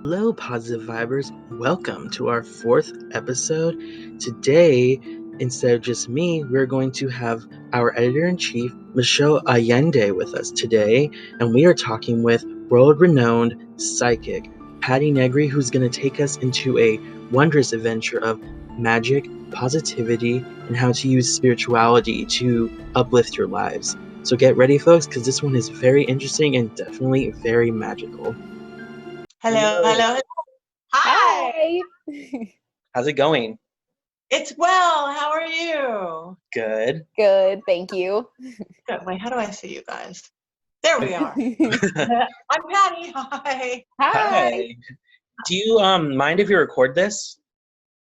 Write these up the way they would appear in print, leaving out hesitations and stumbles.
Hello, positive vibers. Welcome to our fourth episode. Today, instead of just me, we're going to have our editor-in-chief, Michelle Allende, with us today, and we are talking with world-renowned psychic, Patti Negri, who's going to take us into a wondrous adventure of magic, positivity, and how to use spirituality to uplift your lives. So get ready, folks, because this one is very interesting and definitely very magical. Hello, hello. Hi. Hi. How's it going? It's well. How are you? Good. Good, thank you. Good. Wait, how do I see you guys? There we are. I'm Patti. Hi. Hi. Do you mind if you record this?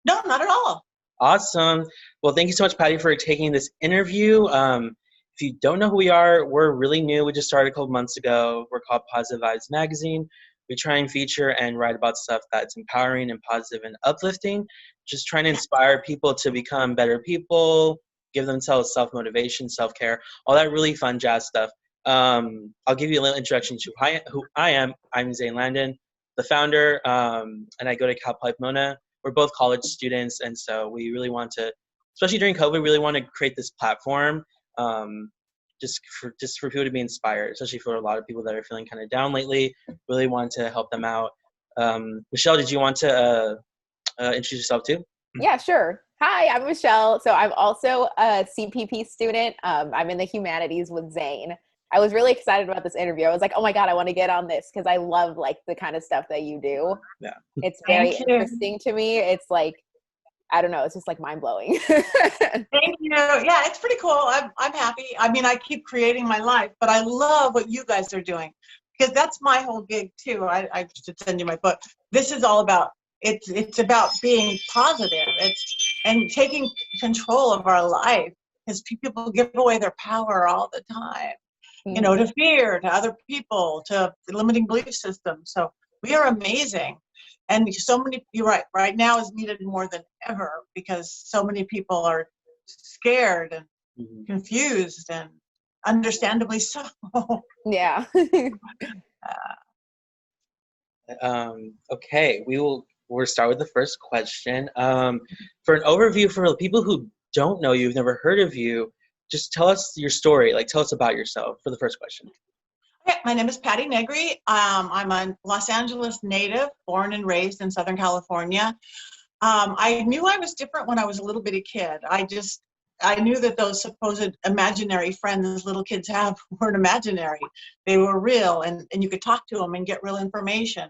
No, not at all. Awesome. Well, thank you so much, Patti, for taking this interview. If you don't know who we are, we're really new. We just started a couple months ago. We're called Positive Vibes Magazine. We try and feature and write about stuff that's empowering and positive and uplifting, just trying to inspire people to become better people, give themselves self-motivation, self-care, all that really fun jazz stuff. I'll give you a little introduction to who I am. I'm Zane Landon, the founder, and I go to Cal Poly Pomona. We're both college students, and so we really want to, especially during COVID, really want to create this platform just for people to be inspired, especially for a lot of people that are feeling kind of down lately. Really want to help them out. Michelle, did you want to introduce yourself too? Yeah, sure. Hi, I'm Michelle. So I'm also a CPP student. I'm in the humanities with Zane. I was really excited about this interview. I was like, oh my God, I want to get on this because I love like the kind of stuff that you do. Yeah. It's very interesting to me. It's like, I don't know, it's just like mind blowing. Thank you. Yeah, it's pretty cool. I'm happy. I mean, I keep creating my life, but I love what you guys are doing because that's my whole gig too. I should send you my book. This is all about it's about being positive. And taking control of our life because people give away their power all the time. You know, to fear, to other people, to limiting belief systems. So we are amazing. And so many, you're right now is needed more than ever because so many people are scared and confused and understandably so. Yeah. Okay, we'll start with the first question. For an overview for people who don't know you, who've never heard of you, just tell us your story. Like, tell us about yourself for the first question. Okay, my name is Patti Negri. I'm a Los Angeles native, born and raised in Southern California. I knew I was different when I was a little bitty kid. I knew that those supposed imaginary friends little kids have weren't imaginary. They were real, and you could talk to them and get real information.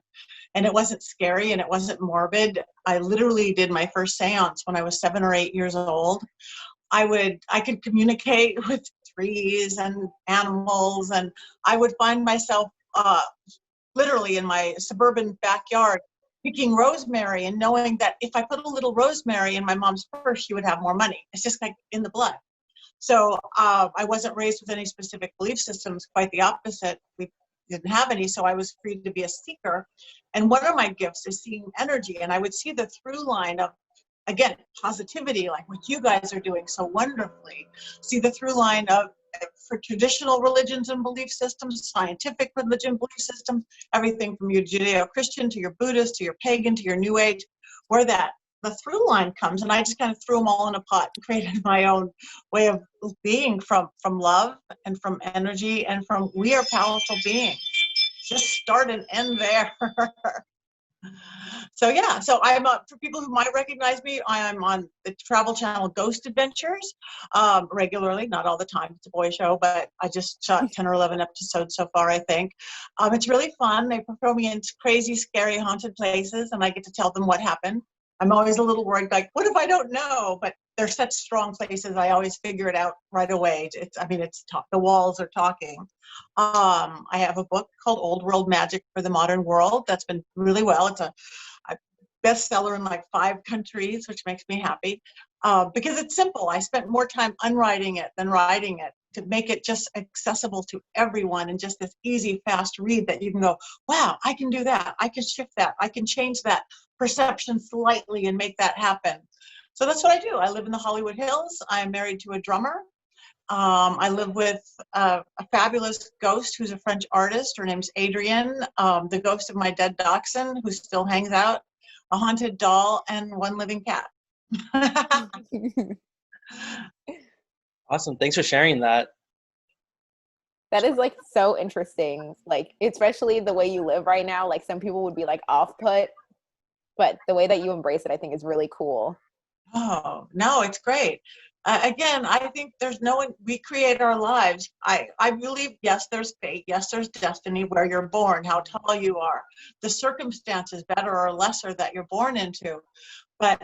And it wasn't scary and it wasn't morbid. I literally did my first seance when I was 7 or 8 years old. I could communicate with trees and animals, and I would find myself literally in my suburban backyard picking rosemary and knowing that if I put a little rosemary in my mom's purse, she would have more money. It's just like in the blood. So I wasn't raised with any specific belief systems, quite the opposite. We didn't have any, so I was free to be a seeker. And one of my gifts is seeing energy, and I would see the through line of, again, positivity, like what you guys are doing so wonderfully. See the through line of, for traditional religions and belief systems, scientific religion, belief systems, everything from your Judeo-Christian to your Buddhist to your pagan to your New Age, where the through line comes. And I just kind of threw them all in a pot and created my own way of being from love and from energy and from we are powerful beings. Just start and end there. So yeah, so I'm for people who might recognize me, I'm on the Travel Channel Ghost Adventures regularly, not all the time. It's a boy show, but I just shot 10 or 11 episodes so far, I think. It's really fun. They throw me into crazy, scary, haunted places, and I get to tell them what happened. I'm always a little worried, like, what if I don't know? But they're such strong places. I always figure it out right away. The walls are talking. I have a book called Old World Magic for the Modern World. That's been really well. It's a bestseller in like 5 countries, which makes me happy because it's simple. I spent more time unwriting it than writing it to make it just accessible to everyone and just this easy, fast read that you can go, wow, I can do that. I can shift that. I can change that perception slightly and make that happen. So that's what I do. I live in the Hollywood Hills. I'm married to a drummer. I live with a fabulous ghost who's a French artist. Her name's Adrienne, the ghost of my dead dachshund who still hangs out, a haunted doll, and one living cat. Awesome. Thanks for sharing that. That is like so interesting. Like, especially the way you live right now, like some people would be like off put, but the way that you embrace it, I think is really cool. Oh, no, it's great. Again, I think there's no one, we create our lives. I believe, yes, there's fate. Yes, there's destiny, where you're born, how tall you are, the circumstances, better or lesser, that you're born into. But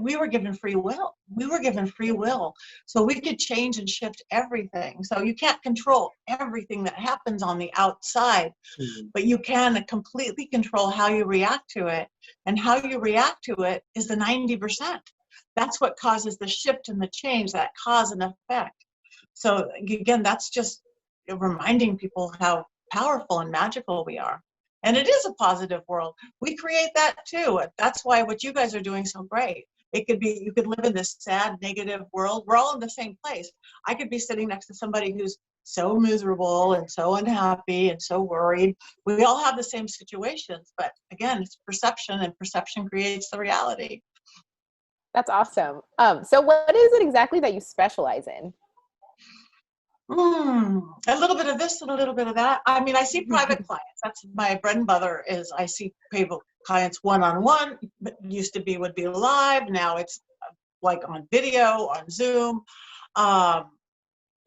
we were given free will. We were given free will. So we could change and shift everything. So you can't control everything that happens on the outside, but you can completely control how you react to it. And how you react to it is the 90%. That's what causes the shift and the change, that cause and effect. So again, that's just reminding people how powerful and magical we are. And it is a positive world. We create that too. That's why what you guys are doing so great. It could be, you could live in this sad, negative world. We're all in the same place. I could be sitting next to somebody who's so miserable and so unhappy and so worried. We all have the same situations, but again, it's perception, and perception creates the reality. That's awesome. So what is it exactly that you specialize in? A little bit of this and a little bit of that. I mean, I see private clients. That's my bread and butter. Is I see people, clients one-on-one. Used to be would be live. Now it's like on video, on Zoom.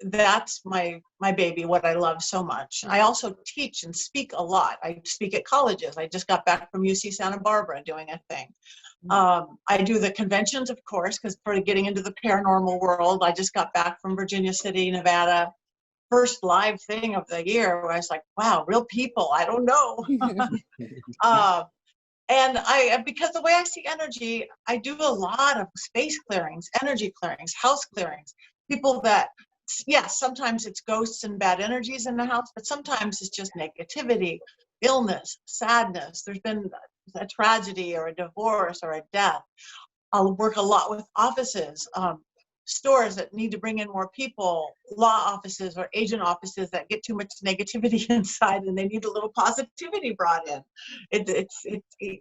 That's my baby. What I love so much. I also teach and speak a lot. I speak at colleges. I just got back from UC Santa Barbara doing a thing. I do the conventions, of course, because for getting into the paranormal world, I just got back from Virginia City, Nevada. First live thing of the year where I was like, wow, real people, I don't know. And because the way I see energy, I do a lot of space clearings, energy clearings, house clearings. People that, yes, sometimes it's ghosts and bad energies in the house, but sometimes it's just negativity, illness, sadness. There's been a tragedy or a divorce or a death. I'll work a lot with offices, stores that need to bring in more people, law offices or agent offices that get too much negativity inside and they need a little positivity brought in. It's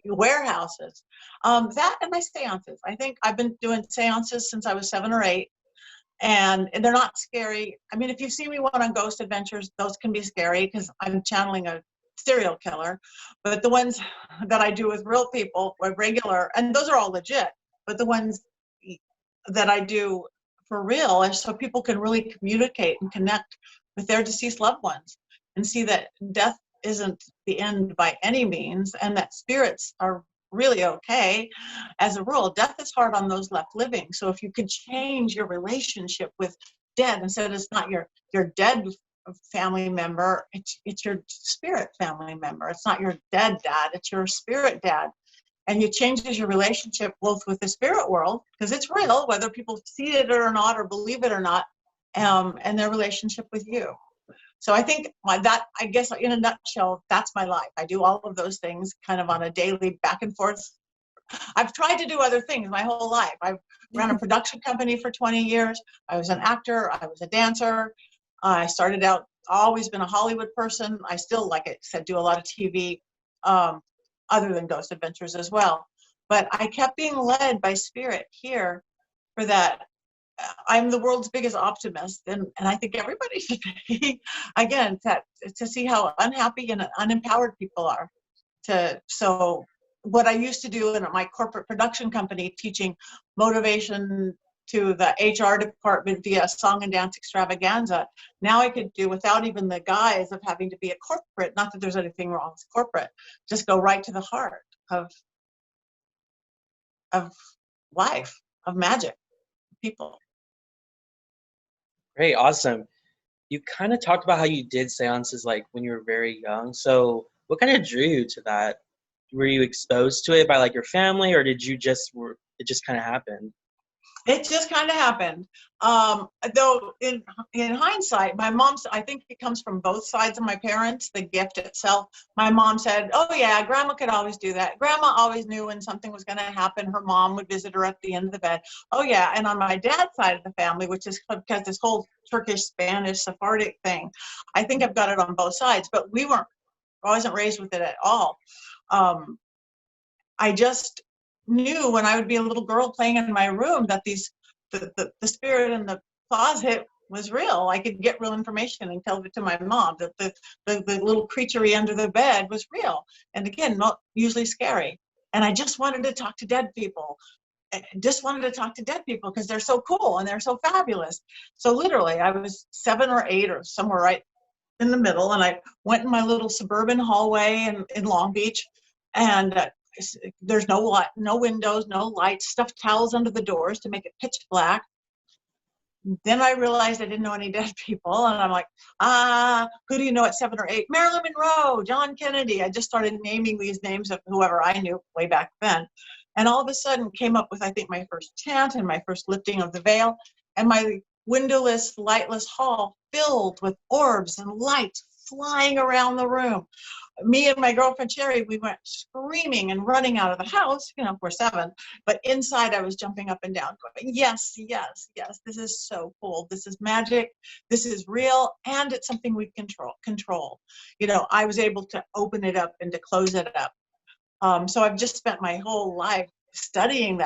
warehouses. That and my seances. I think I've been doing seances since I was 7 or 8. And they're not scary. I mean, if you see me one on Ghost Adventures, those can be scary because I'm channeling a serial killer. But the ones that I do with real people are regular, and those are all legit. But the ones that I do for real is so people can really communicate and connect with their deceased loved ones and see that death isn't the end by any means, and that spirits are really okay. As a rule, death is hard on those left living. So if you could change your relationship with dead, instead it's not your dead family member, it's your spirit family member. It's not your dead dad, it's your spirit dad. And it changes your relationship both with the spirit world, because it's real, whether people see it or not or believe it or not, and their relationship with you. So I think I guess in a nutshell, that's my life. I do all of those things kind of on a daily back and forth. I've tried to do other things my whole life. I've run a production company for 20 years. I was an actor. I was a dancer. I started out, always been a Hollywood person. I still, like I said, do a lot of TV, other than Ghost Adventures as well. But I kept being led by spirit here for that. I'm the world's biggest optimist, and I think everybody should be, again, to see how unhappy and unempowered people are. So what I used to do in my corporate production company, teaching motivation to the HR department via song and dance extravaganza, now I could do without even the guise of having to be a corporate, not that there's anything wrong with corporate, just go right to the heart of life, of magic, people. Great, awesome. You kind of talked about how you did seances like when you were very young. So what kind of drew you to that? Were you exposed to it by like your family, or it just kind of happened? It just kind of happened. Though in hindsight, my mom's, I think it comes from both sides of my parents, the gift itself. My mom said, oh yeah, grandma could always do that. Grandma always knew when something was going to happen. Her mom would visit her at the end of the bed. Oh yeah. And on my dad's side of the family, which is because this whole Turkish, Spanish, Sephardic thing, I think I've got it on both sides, but I wasn't raised with it at all. I just knew when I would be a little girl playing in my room that the spirit in the closet was real. I could get real information and tell it to my mom that the little creaturey under the bed was real. And again, not usually scary. And I just wanted to talk to dead people. Just wanted to talk to dead people because they're so cool and they're so fabulous. So literally, I was 7 or 8 or somewhere right in the middle, and I went in my little suburban hallway in Long Beach, and there's no windows, no lights, stuffed towels under the doors to make it pitch black. Then I realized I didn't know any dead people, and I'm like, who do you know at 7 or 8? Marilyn Monroe, John Kennedy. I just started naming these names of whoever I knew way back then, and all of a sudden came up with, I think, my first chant and my first lifting of the veil, and my windowless, lightless hall filled with orbs and lights flying around the room. Me and my girlfriend Sherry, we went screaming and running out of the house. You know, we're 7, but inside I was jumping up and down, going, yes, yes, yes, this is so cool. This is magic. This is real, and it's something we control. You know, I was able to open it up and to close it up. So I've just spent my whole life studying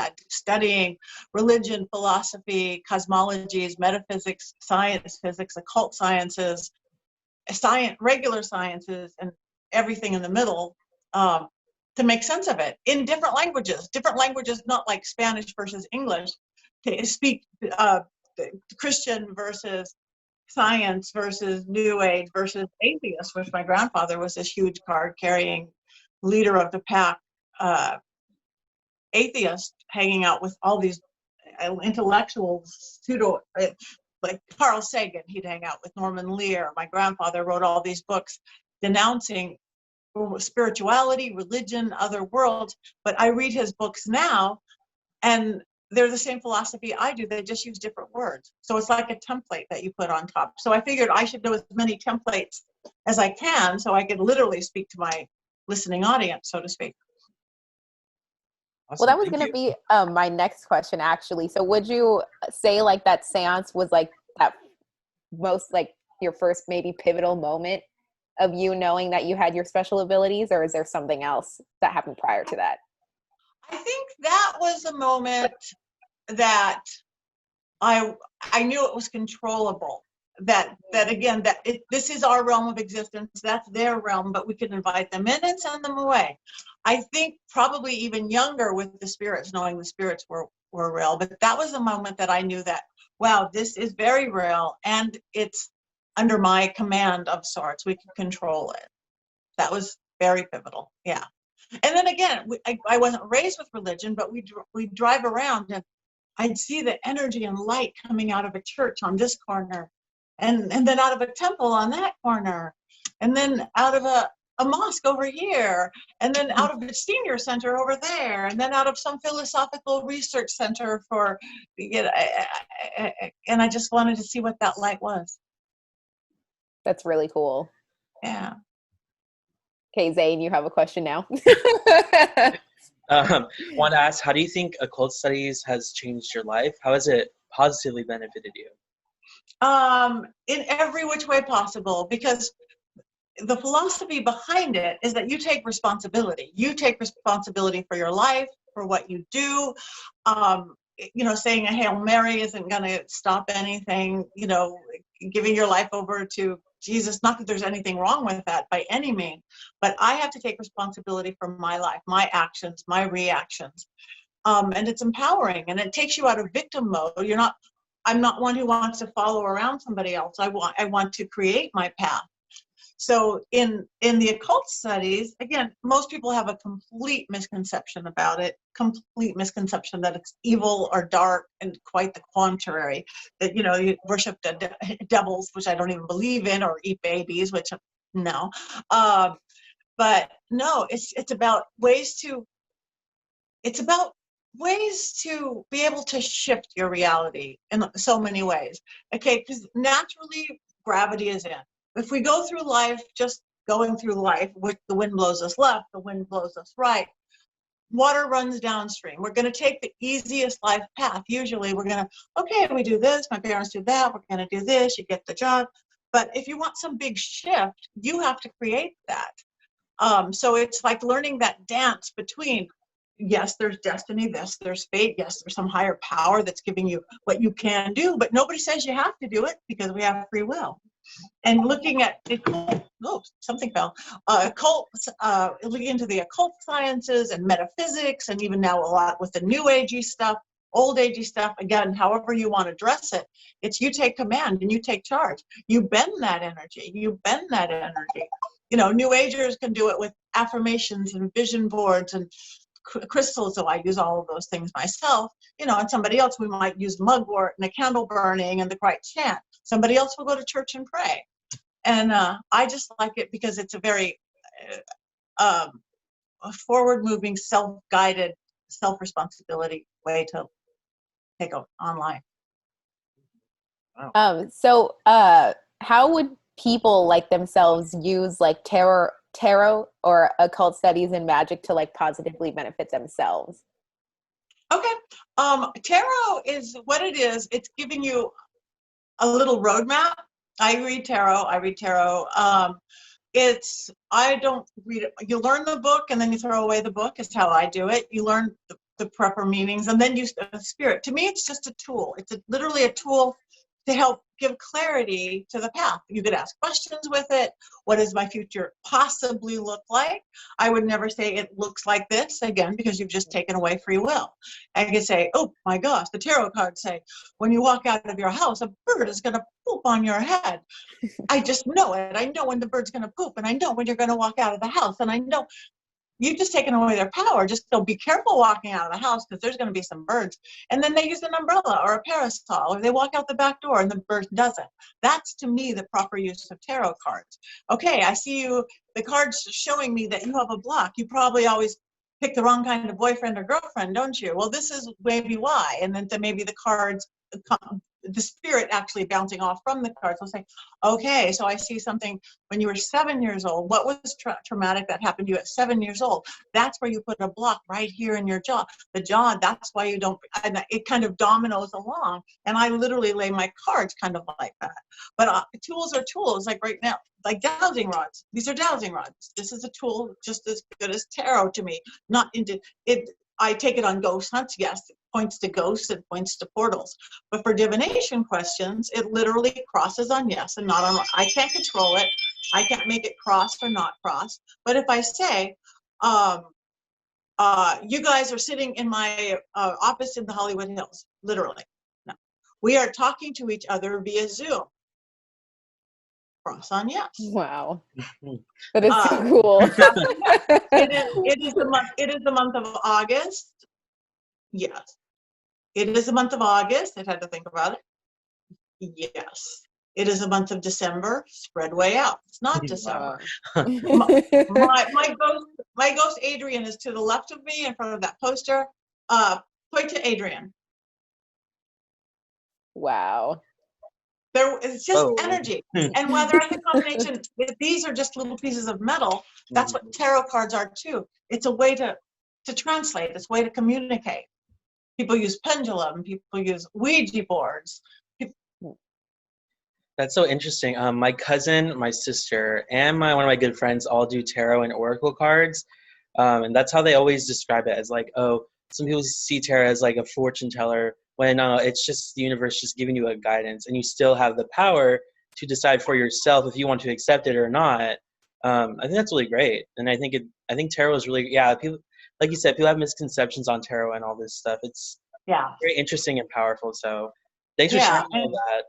religion, philosophy, cosmologies, metaphysics, science, physics, occult sciences, regular sciences, and everything in the middle, to make sense of it in different languages, not like Spanish versus English, to speak Christian versus science versus New Age versus atheist, which my grandfather was this huge card carrying leader of the pack, atheist, hanging out with all these intellectuals, like Carl Sagan. He'd hang out with Norman Lear. My grandfather wrote all these books denouncing spirituality, religion, other worlds. But I read his books now, and they're the same philosophy I do. They just use different words. So it's like a template that you put on top. So I figured I should know as many templates as I can so I could literally speak to my listening audience, so to speak. Awesome. Well, that was going to be my next question, actually. So would you say like that seance was like that most like your first maybe pivotal moment of you knowing that you had your special abilities, or is there something else that happened prior to that? I think that was a moment that I knew it was controllable. That again, this is our realm of existence. That's their realm, but we can invite them in and send them away. I think probably even younger with the spirits, knowing the spirits were real. But that was a moment that I knew that, wow, this is very real, and it's under my command of sorts. We can control it. That was very pivotal. Yeah. And then again, I wasn't raised with religion, but we drive around and I'd see the energy and light coming out of a church on this corner, and then out of a temple on that corner, and then out of a mosque over here, and then out of a senior center over there, and then out of some philosophical research center for, you know, and I just wanted to see what that light was. That's really cool. Yeah. Okay, Zane, you have a question now. Want to ask, how do you think occult studies has changed your life? How has it positively benefited you? In every which way possible, because the philosophy behind it is that you take responsibility. You take responsibility for your life, for what you do. You know, saying a Hail Mary isn't going to stop anything. You know, giving your life over to Jesus, not that there's anything wrong with that by any means, but I have to take responsibility for my life, my actions, my reactions. And it's empowering, and it takes you out of victim mode. I'm not one who wants to follow around somebody else. I want to create my path. So in the occult studies, again, most people have a complete misconception about it, complete misconception that it's evil or dark, and quite the contrary, that, you know, you worship the devils, which I don't even believe in, or eat babies, which no. But no, it's about ways to be able to shift your reality in so many ways. Okay, because naturally gravity is in. If we go through life just going through life, which the wind blows us left, the wind blows us right, water runs downstream. We're going to take the easiest life path. Usually we're going to, okay, we do this, my parents do that, we're going to do this, you get the job. But if you want some big shift, you have to create that. So it's like learning that dance between, yes, there's destiny, yes, there's fate, yes, there's some higher power that's giving you what you can do, but nobody says you have to do it because we have free will. And looking at something fell. Looking into the occult sciences and metaphysics, and even now a lot with the new agey stuff, old agey stuff. Again, however you want to dress it, it's you take command and you take charge. You bend that energy. You bend that energy. You know, new agers can do it with affirmations and vision boards and crystals, so I use all of those things myself, you know, and somebody else, we might use mugwort and a candle burning and the quiet chant. Somebody else will go to church and pray. And I just like it because it's a very forward-moving, self-guided, self-responsibility way to take on life. Wow. So how would people like themselves use like tarot or occult studies and magic to like positively benefit themselves? Okay. Tarot is what it is. It's giving you a little roadmap. I read tarot. I don't read it. You learn the book and then you throw away the book is how I do it. You learn the proper meanings and then use the spirit. To me, it's just a tool. It's literally a tool to help give clarity to the path. You could ask questions with it. What does my future possibly look like? I would never say it looks like this, again, because you've just taken away free will. I could say, oh my gosh, the tarot cards say, when you walk out of your house, a bird is going to poop on your head. I just know it. I know when the bird's going to poop, and I know when you're going to walk out of the house, and I know. You've just taken away their power. Just so be careful walking out of the house because there's going to be some birds. And then they use an umbrella or a parasol, or they walk out the back door and the bird doesn't. That's, to me, the proper use of tarot cards. Okay, I see you, the card's showing me that you have a block. You probably always pick the wrong kind of boyfriend or girlfriend, don't you? Well, this is maybe why. And then maybe the cards, the spirit actually bouncing off from the cards will say, okay, so I see something when you were 7 years old. What was traumatic that happened to you at 7 years old? That's where you put a block right here in your jaw. The jaw, that's why you don't, and it kind of dominoes along. And I literally lay my cards kind of like that. But tools are tools, like right now, like dowsing rods. These are dowsing rods. This is a tool just as good as tarot to me. Not into it. I take it on ghost hunts, yes. It points to ghosts, it points to portals. But for divination questions, it literally crosses on yes and not on wrong. I can't control it. I can't make it cross or not cross. But if I say, you guys are sitting in my office in the Hollywood Hills, literally. No. We are talking to each other via Zoom. Cross on yes. Wow. That is so cool. It is the month of August. Yes. It is the month of August. I had to think about it. Yes. It is the month of December. Spread way out. It's not December. My ghost Adrienne is to the left of me in front of that poster. Point to Adrienne. Wow. It's just energy. And whether it's a combination, these are just little pieces of metal. That's what tarot cards are too. It's a way to translate. It's a way to communicate. People use pendulum. People use Ouija boards. That's so interesting. My cousin, my sister, and one of my good friends all do tarot and oracle cards. And that's how they always describe it, as like, oh, some people see tarot as like a fortune teller, when it's just the universe just giving you a guidance, and you still have the power to decide for yourself if you want to accept it or not. I think that's really great. And I think tarot is really, people, like you said, people have misconceptions on tarot and all this stuff. It's very interesting and powerful. So thanks for sharing all that.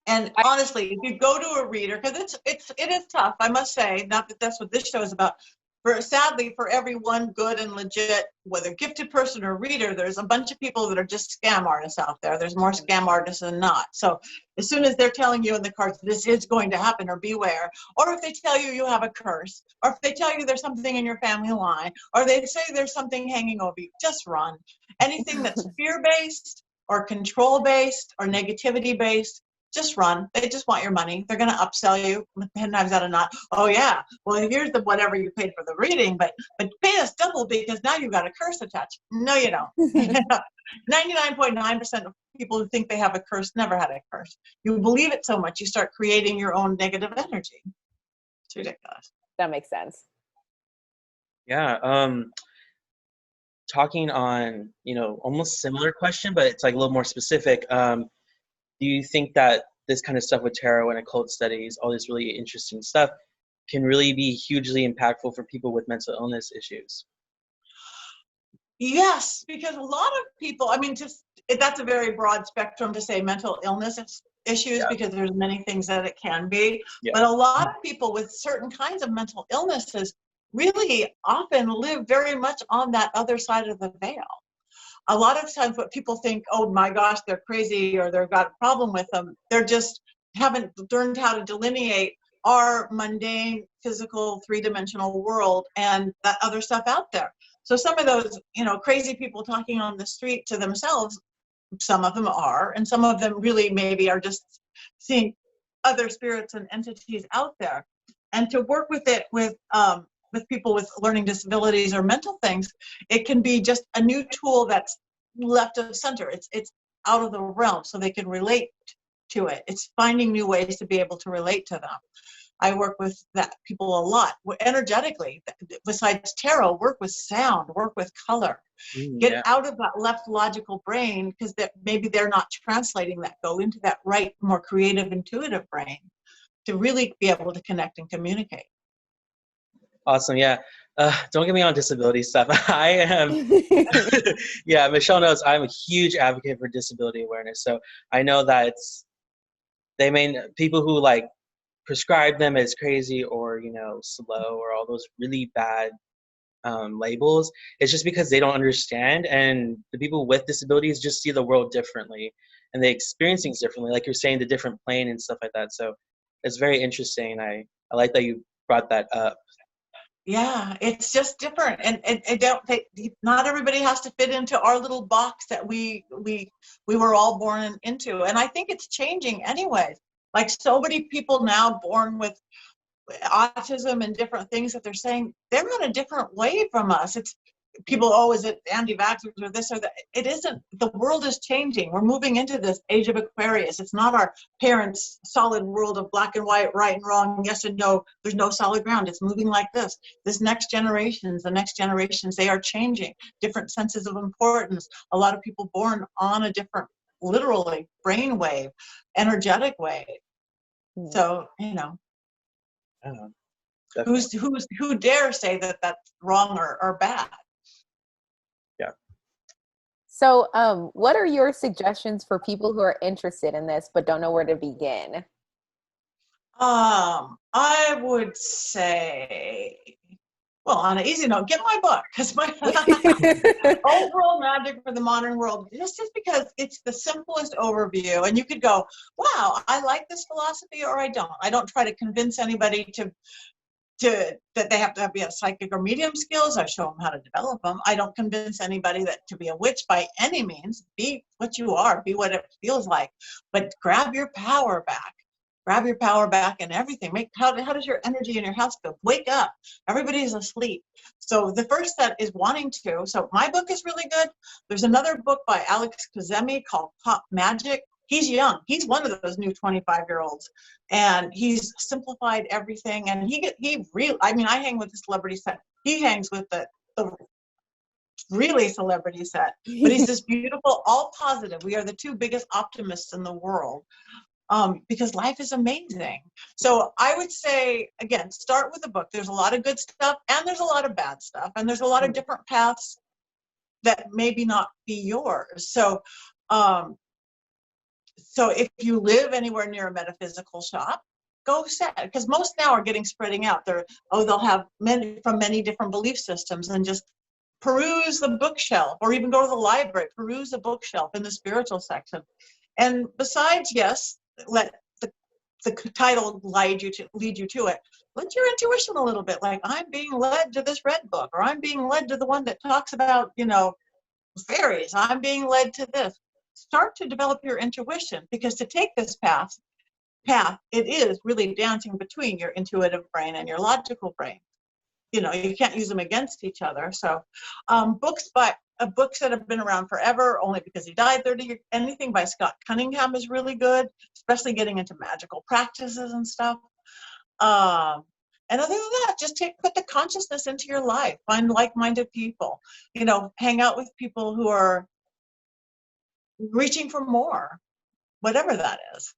And honestly, if you go to a reader, because it is tough, I must say, not that that's what this show is about, sadly, for every one good and legit, whether gifted person or reader, there's a bunch of people that are just scam artists out there. There's more scam artists than not. So as soon as they're telling you in the cards, this is going to happen, or beware, or if they tell you you have a curse, or if they tell you there's something in your family line, or they say there's something hanging over you, just run. Anything that's fear-based or control-based or negativity-based, just run. They just want your money. They're going to upsell you 10 times out of not. Oh yeah, well here's the whatever you paid for the reading, but pay us double because now you've got a curse attached. No, you don't. 99.9% of people who think they have a curse never had a curse. You believe it so much, you start creating your own negative energy. It's ridiculous. That makes sense. Yeah. Talking on, almost similar question, but it's like a little more specific. Do you think that this kind of stuff with tarot and occult studies, all this really interesting stuff, can really be hugely impactful for people with mental illness issues? Yes, because a lot of people, that's a very broad spectrum to say mental illness issues, Yeah. because there's many things that it can be. Yeah. But a lot of people with certain kinds of mental illnesses really often live very much on that other side of the veil. A lot of times what people think, oh my gosh, they're crazy or they've got a problem with them, they're just haven't learned how to delineate our mundane, physical, three-dimensional world and that other stuff out there. So some of those, crazy people talking on the street to themselves, some of them are, and some of them really maybe are just seeing other spirits and entities out there. And to work with it with people with learning disabilities or mental things, it can be just a new tool that's left of center. It's out of the realm, so they can relate to it. It's finding new ways to be able to relate to them. I work with people a lot, energetically. Besides tarot, work with sound, work with color. Get out of that left logical brain, because maybe they're not translating that. Go into that right, more creative, intuitive brain to really be able to connect and communicate. Awesome. Yeah. Don't get me on disability stuff. I am, yeah, Michelle knows I'm a huge advocate for disability awareness. So I know that people who like prescribe them as crazy or, slow or all those really bad labels. It's just because they don't understand. And the people with disabilities just see the world differently and they experience things differently. Like you're saying, the different plane and stuff like that. So it's very interesting. I like that you brought that up. Yeah, it's just different, and not everybody has to fit into our little box that we were all born into. And I think it's changing anyways. Like so many people now born with autism and different things that they're saying, they're on a different way from us. It's people, oh, is it anti-vaxxers or this or that? It isn't. The world is changing. We're moving into this age of Aquarius. It's not our parents' solid world of black and white, right and wrong, yes and no. There's no solid ground. It's moving like this. The next generations, they are changing. Different senses of importance. A lot of people born on a different, literally, brain wave, energetic wave. So, who dare say that that's wrong or bad? Yeah. So, what are your suggestions for people who are interested in this but don't know where to begin? I would say, well, on an easy note, get my book, because my Old World Magic for the Modern World, just because it's the simplest overview, and you could go, wow, I like this philosophy, or I don't. I don't try to convince anybody that they have to be a psychic or medium skills. I show them how to develop them. I don't convince anybody that to be a witch by any means. Be what you are, be what it feels like, but grab your power back. Grab your power back in everything. How does your energy in your house go? Wake up. Everybody's asleep. So the first set is wanting to. So my book is really good. There's another book by Alex Kazemi called Magick. He's young. He's one of those new 25-year-olds, and he's simplified everything. And I hang with the celebrity set. He hangs with the really celebrity set. But he's this beautiful, all positive. We are the two biggest optimists in the world. Because life is amazing. So I would say, again, start with a book. There's a lot of good stuff and there's a lot of bad stuff. And there's a lot of different paths that maybe not be yours. So if you live anywhere near a metaphysical shop, go set, because most now are getting spreading out. They'll have many from many different belief systems, and just peruse the bookshelf, or even go to the library, peruse the bookshelf in the spiritual section. And besides, yes, let the title lead you to it. Let your intuition a little bit, like, I'm being led to this red book, or I'm being led to the one that talks about, fairies. I'm being led to this. Start to develop your intuition, because to take this path, it is really dancing between your intuitive brain and your logical brain. You can't use them against each other. So books that have been around forever, only because he died 30 years, anything by Scott Cunningham is really good, especially getting into magical practices and stuff. And other than that, just put the consciousness into your life. Find like-minded people. Hang out with people who are reaching for more, whatever that is.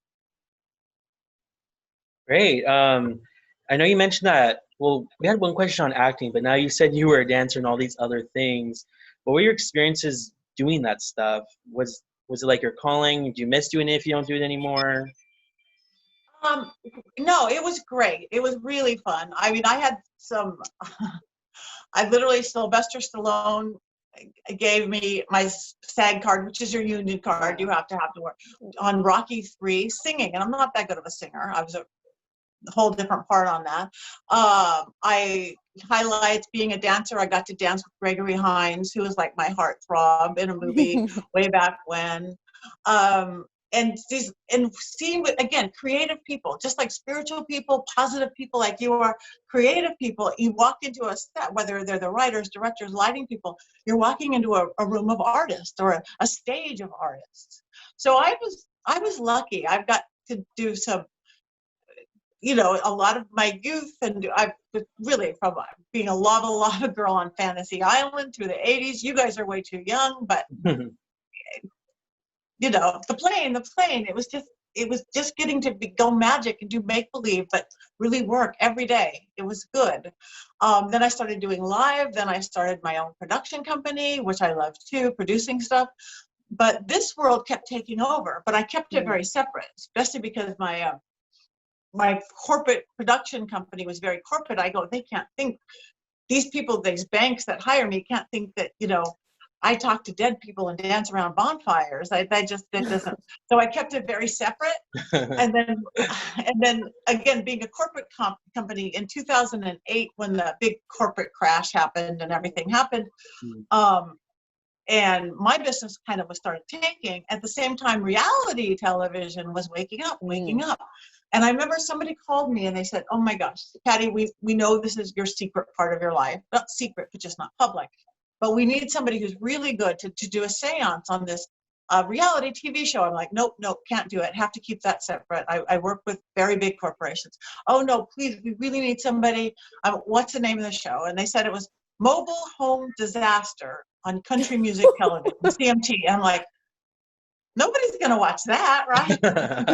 Great. I know you mentioned that, well, we had one question on acting, but now you said you were a dancer and all these other things. What were your experiences doing that stuff? Was it like your calling? Do you miss doing it if you don't do it anymore? No, it was great. It was really fun. I mean, I had some, Sylvester Stallone gave me my SAG card, which is your union card. You have to work on Rocky III singing. And I'm not that good of a singer. I was a whole different part on that. I highlights being a dancer. I got to dance with Gregory Hines, who was like my heartthrob in a movie way back when. And seeing, again, creative people, just like spiritual people, positive people like you are, creative people. You walk into a set, whether they're the writers, directors, lighting people, you're walking into a room of artists, or a stage of artists. So I was lucky. I've got to do some, a lot of my youth, and I've really, from being a lava girl on Fantasy Island through the 80s. You guys are way too young, but the plane, it was just getting to go magic and do make-believe, but really work every day. It was good. Then I started doing live. Then I started my own production company, which I love too, producing stuff. But this world kept taking over, but I kept it very separate, especially because my corporate production company was very corporate. I go, they can't think, these people, these banks that hire me can't think that, I talk to dead people and dance around bonfires. That doesn't. So I kept it very separate. And then again, being a corporate company in 2008, when the big corporate crash happened and everything happened, and my business kind of started tanking. At the same time, reality television was waking up. And I remember somebody called me and they said, "Oh my gosh, Patti, we know this is your secret part of your life. Not secret, but just not public. But we need somebody who's really good to do a seance on this reality TV show." I'm like, nope, can't do it. Have to keep that separate. I work with very big corporations. "Oh no, please, we really need somebody. What's the name of the show?" And they said it was Mobile Home Disaster on Country Music Television, CMT. I'm like, nobody's going to watch that, right?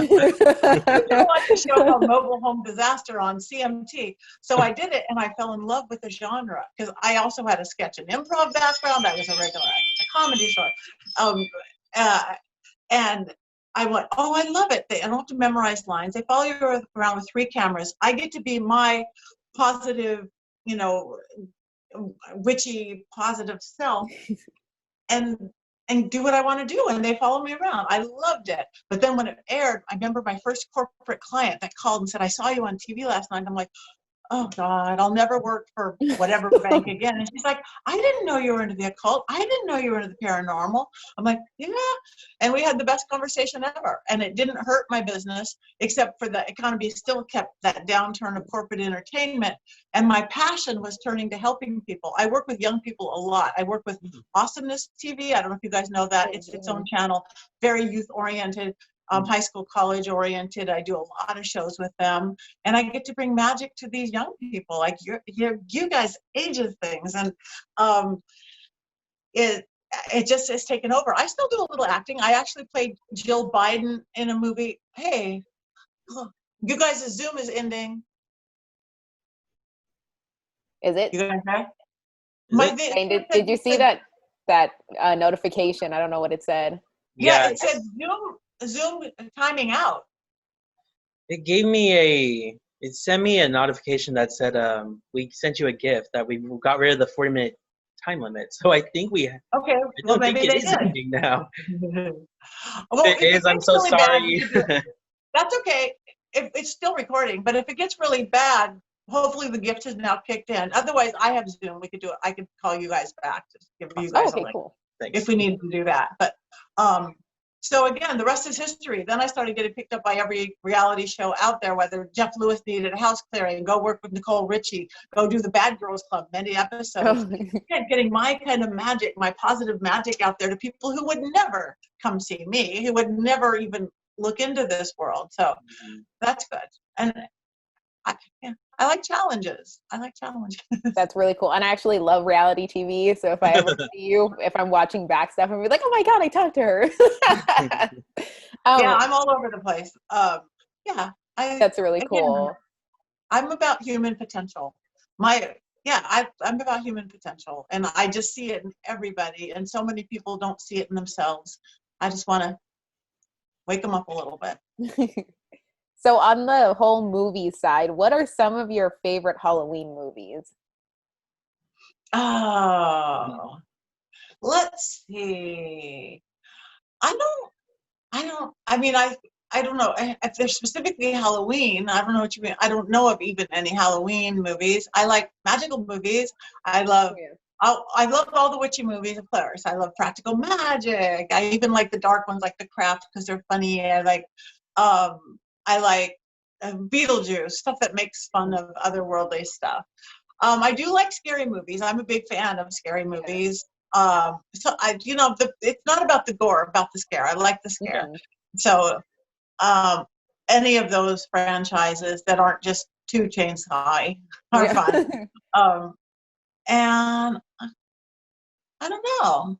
Who's going to watch a show called Mobile Home Disaster on CMT? So I did it, and I fell in love with the genre, because I also had a sketch and improv background. I was a regular actor, a comedy star. And I went, oh, I love it. I don't have to memorize lines. They follow you around with 3 cameras. I get to be my positive, witchy, positive self, and do what I want to do, and they follow me around. I loved it. But then when it aired, I remember my first corporate client that called and said, "I saw you on TV last night." I'm like, oh God, I'll never work for whatever bank again. And she's like, "I didn't know you were into the occult. I didn't know you were into the paranormal." I'm like, yeah. And we had the best conversation ever. And it didn't hurt my business, except for the economy still kept that downturn of corporate entertainment. And my passion was turning to helping people. I work with young people a lot. I work with Awesomeness TV. I don't know if you guys know that. It's its own channel, very youth oriented. High school, college oriented. I do a lot of shows with them, and I get to bring magic to these young people. Like you guys ages things, and it just is taken over. I still do a little acting. I actually played Jill Biden in a movie. Hey, you guys, the Zoom is ending. Is it? You guys okay? Did you see that notification? I don't know what it said. Yeah, it said Zoom timing out. It gave me it sent me a notification that said we sent you a gift that we got rid of the 40-minute time limit. So I think Okay, I well don't think maybe it they is did. ending now. Well, If if it it is, I'm gets so really bad, sorry. that's okay. If it's still recording, but if it gets really bad, hopefully the gift is now kicked in. Otherwise, I have Zoom. We could do it. I could call you guys back to give you Oh, guys a okay, link cool. Thanks. if we need to do that. But so again, the rest is history. Then I started getting picked up by every reality show out there, whether Jeff Lewis needed a house clearing, go work with Nicole Richie, go do the Bad Girls Club, many episodes. Again, getting my kind of magic, my positive magic out there to people who would never come see me, who would never even look into this world. So that's good. And I like challenges. I like challenges. That's really cool. And I actually love reality TV. So if I ever see you, if I'm watching back stuff, I'm like, oh my God, I talked to her. Yeah, I'm all over the place. Yeah, that's really cool. I'm about human potential. I'm about human potential, and I just see it in everybody. And so many people don't see it in themselves. I just want to wake them up a little bit. So on the whole movie side, what are some of your favorite Halloween movies? Oh, let's see. I don't know if they're specifically Halloween. I don't know what you mean. I don't know of even any Halloween movies. I like magical movies. I love all the witchy movies, of course. I love practical magic. I even like the dark ones, like The Craft, because they're funny. I like Beetlejuice, stuff that makes fun of otherworldly stuff. I do like scary movies. I'm a big fan of scary movies. It's not about the gore, about the scare. I like the scare. Mm-hmm. So any of those franchises that aren't just 2 Chainz High are fun. And I don't know.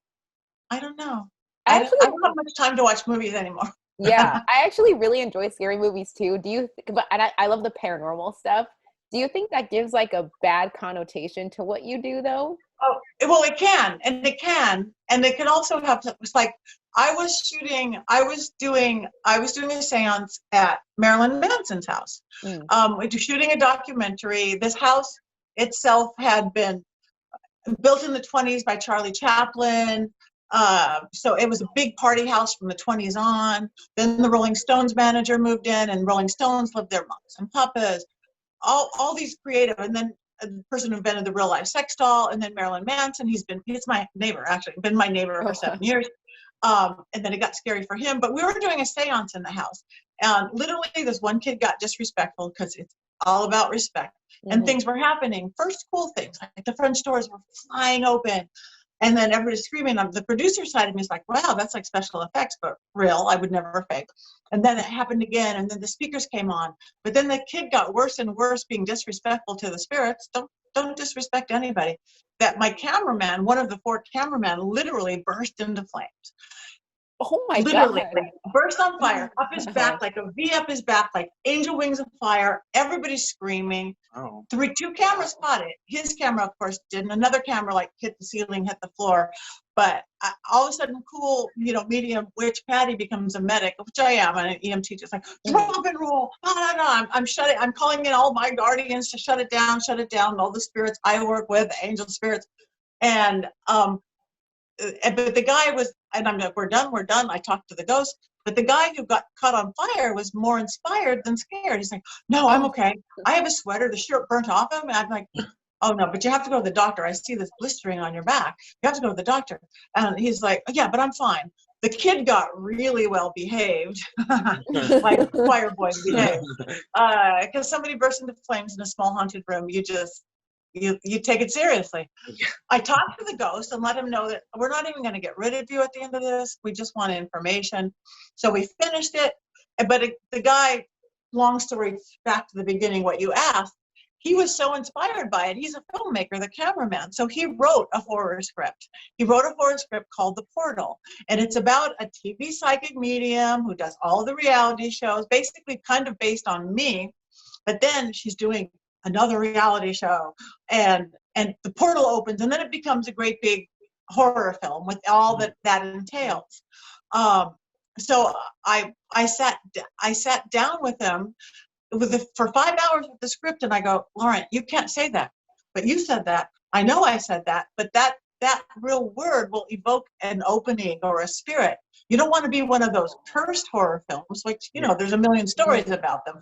I don't have much time to watch movies anymore. Yeah, I actually really enjoy scary movies too. And I love the paranormal stuff. Do you think that gives like a bad connotation to what you do though? Oh, well, it can, and it can also have. It's like I was doing a seance at Marilyn Manson's house. We were shooting a documentary. This house itself had been built in the 20s by Charlie Chaplin. So it was a big party house from the 20s on. Then the Rolling Stones manager moved in, and Rolling Stones lived there, mamas and papas. All these creative, and then the person who invented the real life sex doll, and then Marilyn Manson. He's my neighbor, actually, been my neighbor for 7 years. And then it got scary for him. But we were doing a seance in the house, and literally this one kid got disrespectful because it's all about respect. And things were happening. First, cool things like the French doors were flying open. And then everybody's screaming. On the producer side of me is like, wow, that's like special effects, but real. I would never fake. And then it happened again. And then the speakers came on. But then the kid got worse and worse, being disrespectful to the spirits. Don't disrespect anybody. That my cameraman, one of the 4 cameramen, literally burst into flames. Oh my Literally, God. like, burst on fire, up his back, like a V up his back, like angel wings of fire. Everybody's screaming. Oh. 2 cameras caught it. His camera, of course, didn't. Another camera like hit the ceiling, hit the floor. But all of a sudden, cool, medium witch Patti becomes a medic, which I am, and an EMT, just like drop and roll. I'm calling in all my guardians to shut it down, and all the spirits I work with, the angel spirits, and but the guy was, and I'm like, we're done. I talked to the ghost, but the guy who got caught on fire was more inspired than scared. He's like, no, I'm okay. I have a sweater. The shirt burnt off him. And I'm like, oh no, but you have to go to the doctor. I see this blistering on your back. You have to go to the doctor. And he's like, yeah, but I'm fine. The kid got really well behaved, like choir boy behaved, because somebody burst into flames in a small haunted room. You take it seriously. I talked to the ghost and let him know that we're not even going to get rid of you at the end of this. We just want information. So we finished it. But the guy, long story back to the beginning, what you asked, he was so inspired by it. He's a filmmaker, the cameraman. So he wrote a horror script. He wrote a horror script called The Portal. And it's about a TV psychic medium who does all the reality shows, basically kind of based on me. But then she's doing another reality show, and the portal opens, and then it becomes a great big horror film with all that entails. so I sat down with him for 5 hours with the script, and I go, Lauren, you can't say that, but you said that. I know I said that, but that real word will evoke an opening or a spirit. You don't want to be one of those cursed horror films, which, there's a million stories about them.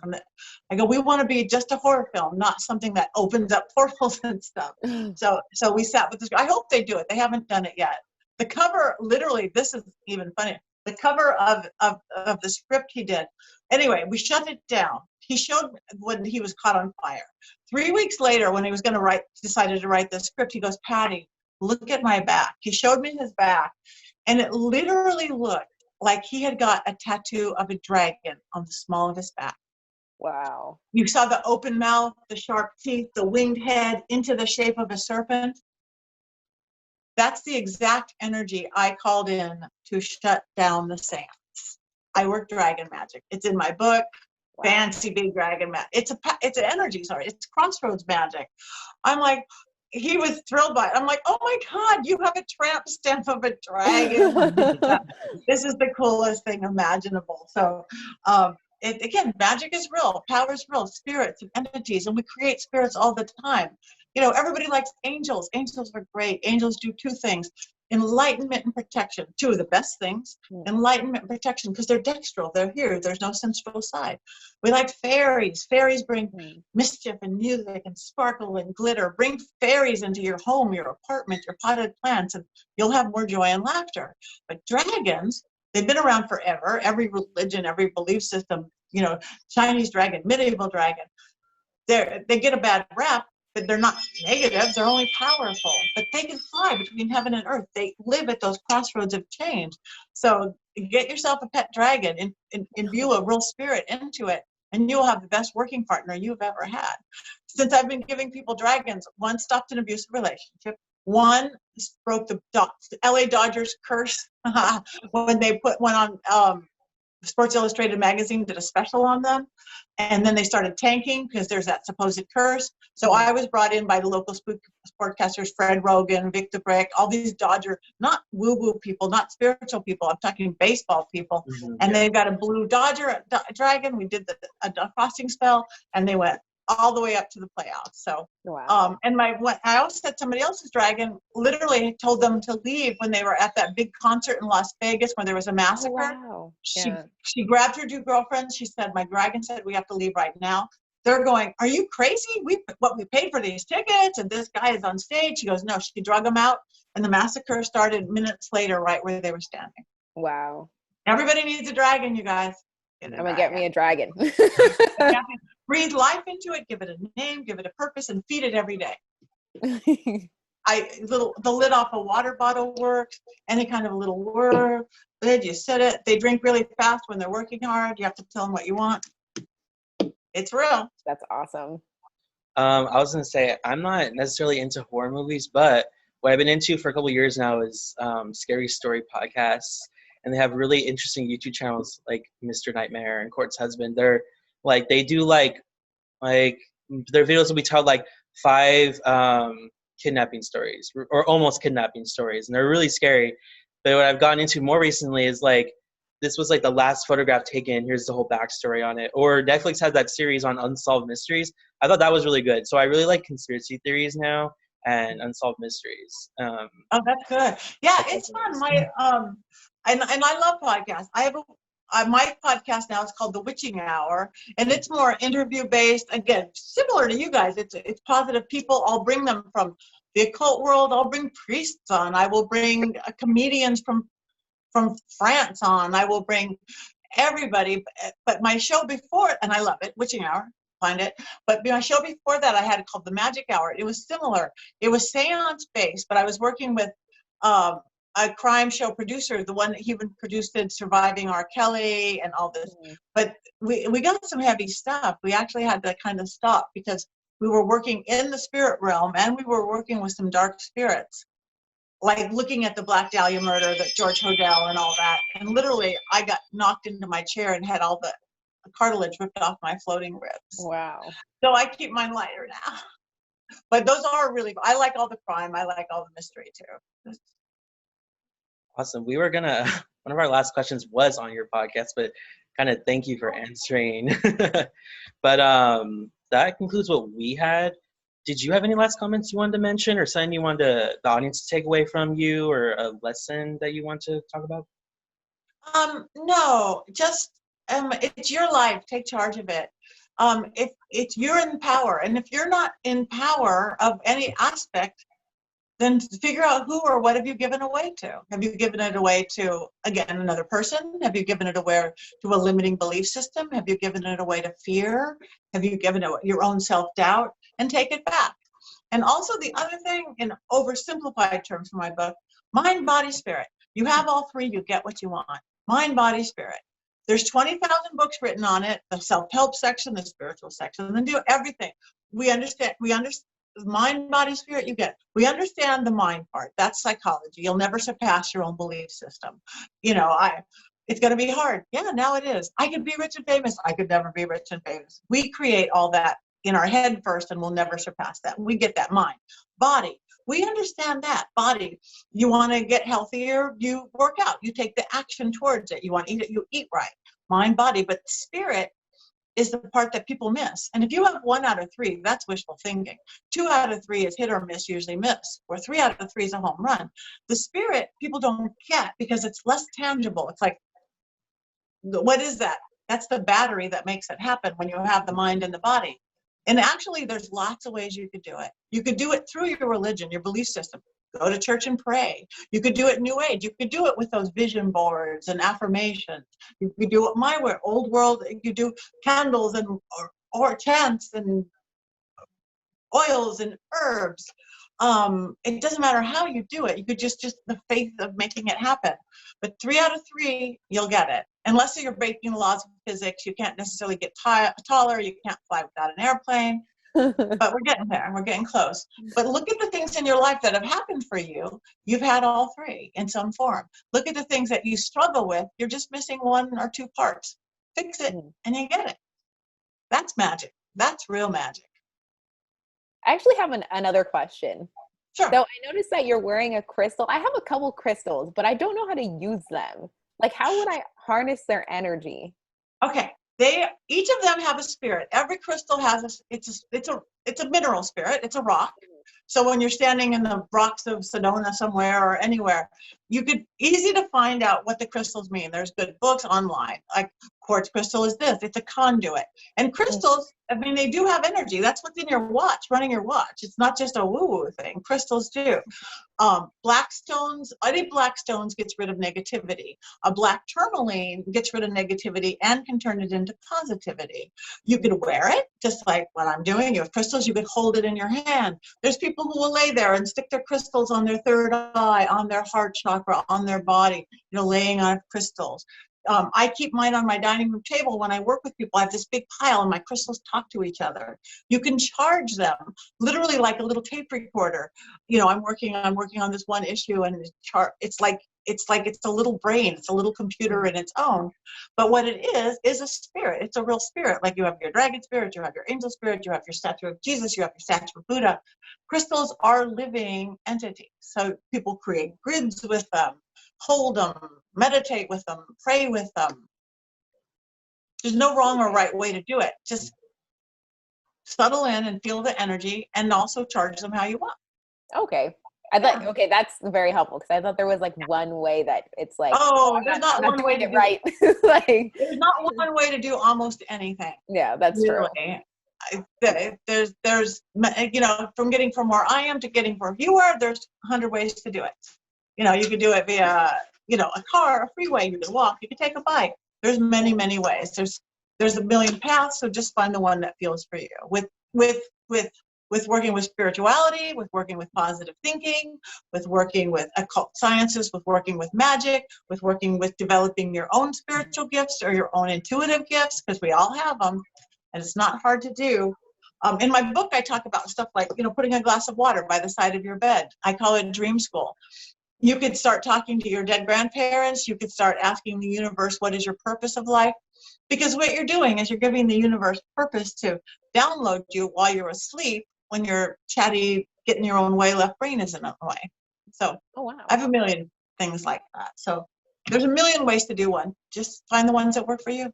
I go, we want to be just a horror film, not something that opens up portals and stuff. So we sat with this. I hope they do it. They haven't done it yet. The cover, literally, this is even funny. The cover of the script he did. Anyway, we shut it down. He showed when he was caught on fire. 3 weeks later, when he was going to decided to write the script, he goes, Patti, look at my back. He showed me his back, and it literally looked like he had got a tattoo of a dragon on the small of his back. Wow. You saw the open mouth, the sharp teeth, the winged head into the shape of a serpent. That's the exact energy I called in to shut down the seance. I work dragon magic. It's in my book. Wow. Fancy big dragon magic. It's an energy, sorry. It's crossroads magic. I'm like, he was thrilled by it. I'm like, oh my God, you have a tramp stamp of a dragon. This is the coolest thing imaginable. So again, magic is real, power is real, spirits and entities, and we create spirits all the time. Everybody likes angels. Angels are great. Angels do two things: enlightenment and protection. Two of the best things. Enlightenment and protection, because they're dextral. They're here. There's no sensual side. We like fairies. Fairies bring mischief and music and sparkle and glitter. Bring fairies into your home, your apartment, your potted plants, and you'll have more joy and laughter. But dragons, they've been around forever. Every religion, every belief system, Chinese dragon, medieval dragon, they get a bad rap. But they're not negative, they're only powerful. But they can fly between heaven and earth. They live at those crossroads of change. So get yourself a pet dragon, imbue a real spirit into it, and you'll have the best working partner you've ever had. Since I've been giving people dragons, one stopped an abusive relationship. One broke the LA Dodgers curse when they put one on Sports Illustrated magazine, did a special on them, and then they started tanking because there's that supposed curse. So I was brought in by the local sportcasters, Fred Rogan, Victor Brick, all these Dodger, not woo-woo people, not spiritual people, I'm talking baseball people. And they've got a blue Dodger dragon. We did a frosting spell, and they went all the way up to the playoffs. So, wow. And I also said somebody else's dragon literally told them to leave when they were at that big concert in Las Vegas when there was a massacre. Oh, wow. She grabbed her two girlfriends. She said, my dragon said we have to leave right now. They're going, are you crazy? We paid for these tickets, and this guy is on stage. She goes, no, she drug them out, and the massacre started minutes later right where they were standing. Wow. Everybody needs a dragon, you guys. I'm going to get me a dragon. Breathe life into it, give it a name, give it a purpose, and feed it every day. The lid off a water bottle works, any kind of a little word, lid, you set it. They drink really fast when they're working hard. You have to tell them what you want. It's real. That's awesome. I was going to say, I'm not necessarily into horror movies, but what I've been into for a couple of years now is scary story podcasts. And they have really interesting YouTube channels like Mr. Nightmare and Court's Husband. They're like, they do like their videos will be told like 5 kidnapping stories or almost kidnapping stories. And they're really scary. But what I've gotten into more recently is like, this was like the last photograph taken. Here's the whole backstory on it. Or Netflix has that series on unsolved mysteries. I thought that was really good. So I really like conspiracy theories now and unsolved mysteries. Oh, that's good. Yeah, it's fun. And I love podcasts. I have my podcast now is called The Witching Hour, and it's more interview based. Again, similar to you guys. It's positive people. I'll bring them from the occult world. I'll bring priests on. I will bring comedians from France on. I will bring everybody. But my show before, and I love it, Witching Hour. Find it. But my show before that, I had it called The Magic Hour. It was similar. It was seance based, but I was working with a crime show producer, the one that he even produced in Surviving R. Kelly and all this. But we got some heavy stuff. We actually had to kind of stop because we were working in the spirit realm and we were working with some dark spirits, like looking at the Black Dahlia murder, that George Hodel and all that. And literally, I got knocked into my chair and had all the cartilage ripped off my floating ribs. Wow. So I keep mine lighter now. But those are really, I like all the crime. I like all the mystery too. Awesome. We were gonna one of our last questions was on your podcast, but kind of thank you for answering. But that concludes what we had. Did you have any last comments you wanted to mention, or something you wanted the audience to take away from you, or a lesson that you want to talk about? No, just it's your life. Take charge of it. If it's you're in power, and if you're not in power of any aspect, then figure out who or what have you given away to. Have you given it away to, again, another person? Have you given it away to a limiting belief system? Have you given it away to fear? Have you given it your own self-doubt? And take it back. And also the other thing, in oversimplified terms from my book, mind, body, spirit. You have all three, you get what you want. Mind, body, spirit. There's 20,000 books written on it, the self-help section, the spiritual section, and then do everything. We understand mind, body, spirit, you get. We understand the mind part. That's psychology. You'll never surpass your own belief system. It's going to be hard. Yeah, now it is. I could be rich and famous. I could never be rich and famous. We create all that in our head first, and we'll never surpass that. We get that. Mind. Body. We understand that. Body. You want to get healthier, you work out. You take the action towards it. You want to eat it, you eat right. Mind, body. But spirit is the part that people miss. And if you have 1 out of 3, that's wishful thinking. 2 out of 3 is hit or miss, usually miss. Or 3 out of 3 is a home run. The spirit, people don't get because it's less tangible. It's like, what is that? That's the battery that makes it happen when you have the mind and the body. And actually, there's lots of ways you could do it. You could do it through your religion, your belief system. Go to church and pray. You could do it New Age. You could do it with those vision boards and affirmations. You could do it my way, old world. You do candles and or chants and oils and herbs. It doesn't matter how you do it. You could just the faith of making it happen. But 3 out of 3, you'll get it. Unless you're breaking the laws of physics, you can't necessarily get taller. You can't fly without an airplane. But we're getting there. We're getting close. But look at the things in your life that have happened for you. You've had all 3 in some form. Look at the things that you struggle with. You're just missing 1 or 2 parts. Fix it, and you get it. That's magic. That's real magic. I actually have another question. Sure. So I noticed that you're wearing a crystal. I have a couple crystals, but I don't know how to use them. Like, how would I harness their energy? Okay. Each of them have a spirit. Every crystal has it's a mineral spirit. It's a rock. So when you're standing in the rocks of Sedona somewhere or anywhere, you could easy to find out what the crystals mean. There's good books online. Like quartz crystal is this. It's a conduit. And crystals, I mean, they do have energy. That's what's in your watch, running your watch. It's not just a woo-woo thing. Crystals do. Black stones, any black stones gets rid of negativity. A black tourmaline gets rid of negativity and can turn it into positivity. You could wear it, just like what I'm doing. You have crystals, you could hold it in your hand. There's people who will lay there and stick their crystals on their third eye, on their heart chakra, on their body, laying on crystals. I keep mine on my dining room table when I work with people. I have this big pile and my crystals talk to each other. You can charge them literally like a little tape recorder. I'm working on this one issue and it's like it's a little brain. It's a little computer in its own. But what it is a spirit. It's a real spirit. Like you have your dragon spirit, you have your angel spirit, you have your statue of Jesus, you have your statue of Buddha. Crystals are living entities. So people create grids with them, hold them, meditate with them, pray with them. There's no wrong or right way to do it. Just settle in and feel the energy and also charge them how you want. Okay. I thought, okay, that's very helpful because I thought there was like one way that it's like, there's not one way to do it right. Like, there's not one way to do almost anything. Yeah, that's really true. There's from getting from where I am to getting where you are, there's 100 ways to do it. You could do it via, a car, a freeway, you could walk, you could take a bike. There's many, many ways. There's a million paths, so just find the one that feels for you. With working with spirituality, with working with positive thinking, with working with occult sciences, with working with magic, with working with developing your own spiritual gifts or your own intuitive gifts, because we all have them, and it's not hard to do. In my book, I talk about stuff like, putting a glass of water by the side of your bed. I call it dream school. You could start talking to your dead grandparents. You could start asking the universe, what is your purpose of life? Because what you're doing is you're giving the universe purpose to download you while you're asleep when your chatty, getting your own way left brain isn't in the way. So oh, wow. I have a million things like that. So there's a million ways to do one. Just find the ones that work for you.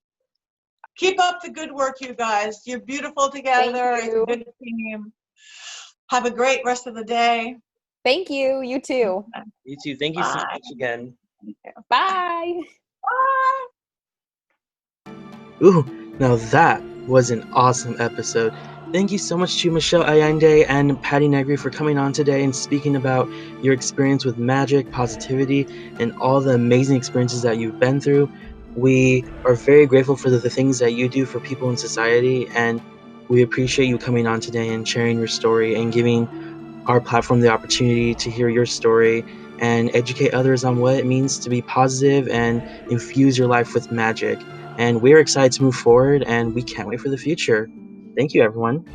Keep up the good work, you guys. You're beautiful together. Thank you. It's a good team. Have a great rest of the day. Thank you. You too. You too. Thank you so much again. Bye. Bye. Ooh, now that was an awesome episode. Thank you so much to Michelle Allende and Patti Negri for coming on today and speaking about your experience with magic, positivity, and all the amazing experiences that you've been through. We are very grateful for the things that you do for people in society, and we appreciate you coming on today and sharing your story and giving our platform the opportunity to hear your story and educate others on what it means to be positive and infuse your life with magic. And we're excited to move forward, and we can't wait for the future. Thank you, everyone.